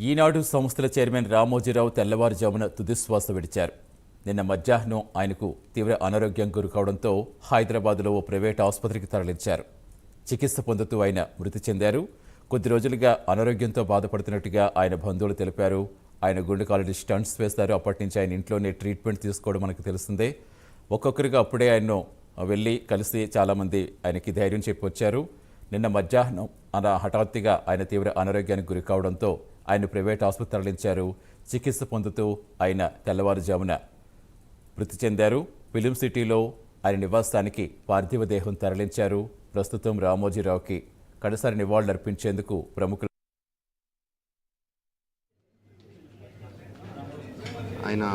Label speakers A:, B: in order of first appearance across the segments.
A: ఈనాడు సంస్థల చైర్మన్ రామోజీరావు తెల్లవారుజామున తుదిశ్వాస విడిచారు. నిన్న మధ్యాహ్నం ఆయనకు తీవ్ర అనారోగ్యం గురికావడంతో హైదరాబాద్లో ఓ ప్రైవేట్ ఆసుపత్రికి తరలించారు. చికిత్స పొందుతూ ఆయన మృతి చెందారు. కొద్ది రోజులుగా అనారోగ్యంతో బాధపడుతున్నట్టుగా ఆయన బంధువులు తెలిపారు. ఆయన గుండెకు ఆల్రెడీ స్టంట్స్ వేస్తారు. అప్పటి నుంచి ఆయన ఇంట్లోనే ట్రీట్మెంట్ తీసుకోవడం మనకు తెలిసిందే. ఒక్కొక్కరిగా అప్పుడే ఆయన్ను వెళ్ళి కలిసి చాలామంది ఆయనకి ధైర్యం చెప్పి వచ్చారు. నిన్న మధ్యాహ్నం హఠాత్తుగా ఆయన తీవ్ర అనారోగ్యానికి గురి కావడంతో ఆయన ప్రైవేట్ ఆసుపత్రి తరలించారు. చికిత్స పొందుతూ ఆయన తెల్లవారుజామున మృతి చెందారు. ఫిలిం సిటీలో ఆయన నివాసానికి పార్థివ దేహం తరలించారు. ప్రస్తుతం రామోజీరావుకి కడసారి నివాళులర్పించేందుకు ప్రముఖులు
B: ఆయన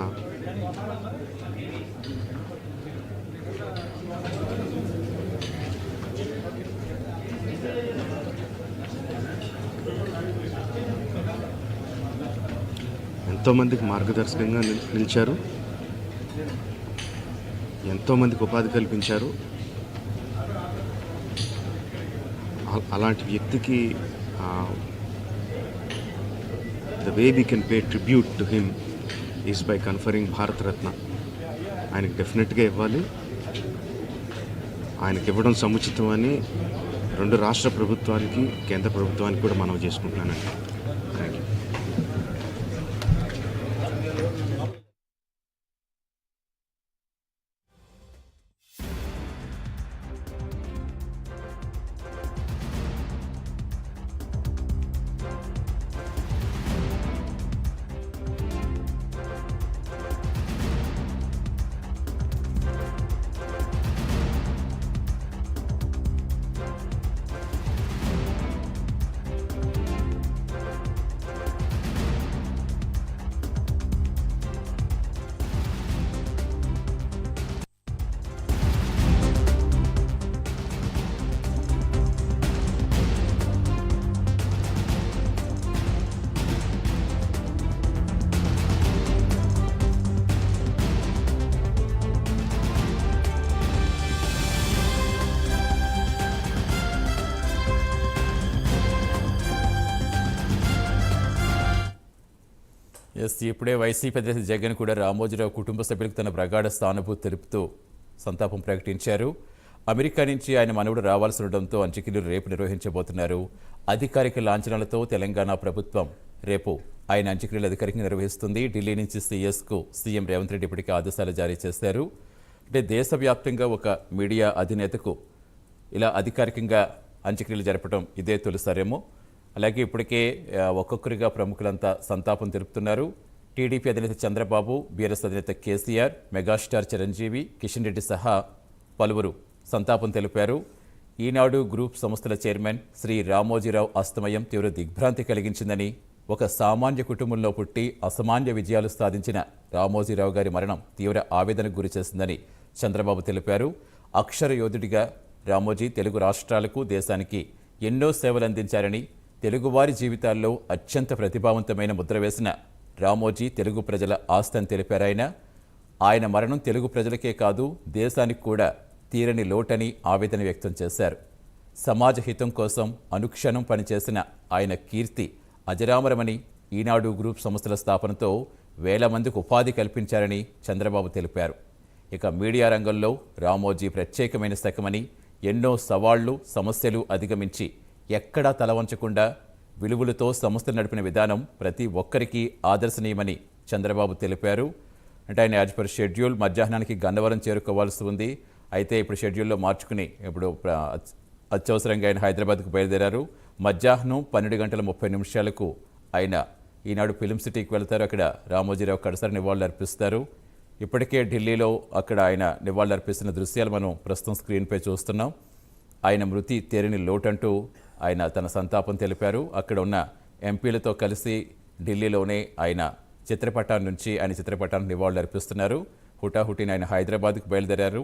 B: ఎంతోమందికి మార్గదర్శకంగా నిలిచారు. ఎంతోమందికి ఉపాధి కల్పించారు. అలాంటి వ్యక్తికి the way we can pay tribute to him is by conferring Bharat Ratna. ఆయనకి డెఫినెట్గా ఇవ్వాలి. ఆయనకి ఇవ్వడం సముచితం అని రెండు రాష్ట్ర ప్రభుత్వానికి కేంద్ర ప్రభుత్వానికి కూడా మనవి చేసుకుంటున్నానండి. Thank you.
A: ఇప్పుడే వైసీపీ అధినేత జగన్ కూడా రామోజీరావు కుటుంబ సభ్యులకు తన ప్రగాఢ సానుభూతి తెలుపుతూ సంతాపం ప్రకటించారు. అమెరికా నుంచి ఆయన మనవడు రావాల్సి ఉండడంతో అంత్యక్రియలు రేపు నిర్వహించబోతున్నారు. అధికారిక లాంఛనాలతో తెలంగాణ ప్రభుత్వం రేపు ఆయన అంత్యక్రియలు అధికారికంగా నిర్వహిస్తుంది. ఢిల్లీ నుంచి సీఎస్కు సీఎం రేవంత్ రెడ్డి ఇప్పటికే ఆదేశాలు జారీ చేశారు. అంటే దేశవ్యాప్తంగా ఒక మీడియా అధినేతకు ఇలా అధికారికంగా అంత్యక్రియలు జరపడం ఇదే తొలిసారేమో. అలాగే ఇప్పటికే ఒక్కొక్కరిగా ప్రముఖులంతా సంతాపం తెలుపుతున్నారు. టీడీపీ అధినేత చంద్రబాబు, బీఆర్ఎస్ అధినేత కేసీఆర్, మెగాస్టార్ చిరంజీవి, కిషన్ రెడ్డి సహా పలువురు సంతాపం తెలిపారు. ఈనాడు గ్రూప్ సంస్థల చైర్మన్ శ్రీ రామోజీరావు అస్తమయం తీవ్ర దిగ్భ్రాంతి కలిగించిందని, ఒక సామాన్య కుటుంబంలో పుట్టి అసామాన్య విజయాలు సాధించిన రామోజీరావు గారి మరణం తీవ్ర ఆవేదనకు గురిచేసిందని చంద్రబాబు తెలిపారు. అక్షర యోధుడిగా రామోజీ తెలుగు రాష్ట్రాలకు, దేశానికి ఎన్నో సేవలు అందించారని, తెలుగువారి జీవితాల్లో అత్యంత ప్రతిభావంతమైన ముద్ర వేసిన రామోజీ తెలుగు ప్రజల ఆస్తి అని తెలిపారాయన. ఆయన మరణం తెలుగు ప్రజలకే కాదు, దేశానికి కూడా తీరని లోటని ఆవేదన వ్యక్తం చేశారు. సమాజ హితం కోసం అనుక్షణం పనిచేసిన ఆయన కీర్తి అజరామరమని, ఈనాడు గ్రూప్ సంస్థల స్థాపనతో వేల మందికి ఉపాధి కల్పించారని చంద్రబాబు తెలిపారు. ఇక మీడియా రంగంలో రామోజీ ప్రత్యేకమైన శకమని, ఎన్నో సవాళ్లు, సమస్యలు అధిగమించి ఎక్కడా తలవంచకుండా విలువలతో సంస్థలు నడిపిన విధానం ప్రతి ఒక్కరికి ఆదర్శనీయమని చంద్రబాబు తెలిపారు. అంటే ఆయన యాజ్ పర్ షెడ్యూల్ మధ్యాహ్నానికి గన్నవరం చేరుకోవాల్సి ఉంది. అయితే ఇప్పుడు షెడ్యూల్లో మార్చుకుని ఇప్పుడు అత్యవసరంగా ఆయన హైదరాబాద్కు బయలుదేరారు. మధ్యాహ్నం 12:30 ఆయన ఈనాడు ఫిలిం సిటీకి వెళ్తారు. అక్కడ రామోజీరావు కడసారి నివాళులు అర్పిస్తారు. ఇప్పటికే ఢిల్లీలో అక్కడ ఆయన నివాళులు అర్పిస్తున్న దృశ్యాలు మనం ప్రస్తుతం స్క్రీన్పై చూస్తున్నాం. ఆయన మృతి తీరని లోటంటూ ఆయన తన సంతాపం తెలిపారు. అక్కడ ఉన్న ఎంపీలతో కలిసి ఢిల్లీలోనే ఆయన చిత్రపటాన్ని నుంచి ఆయన చిత్రపటానికి నివాళులు అర్పిస్తున్నారు. హుటాహుటిన ఆయన హైదరాబాద్కు బయలుదేరారు.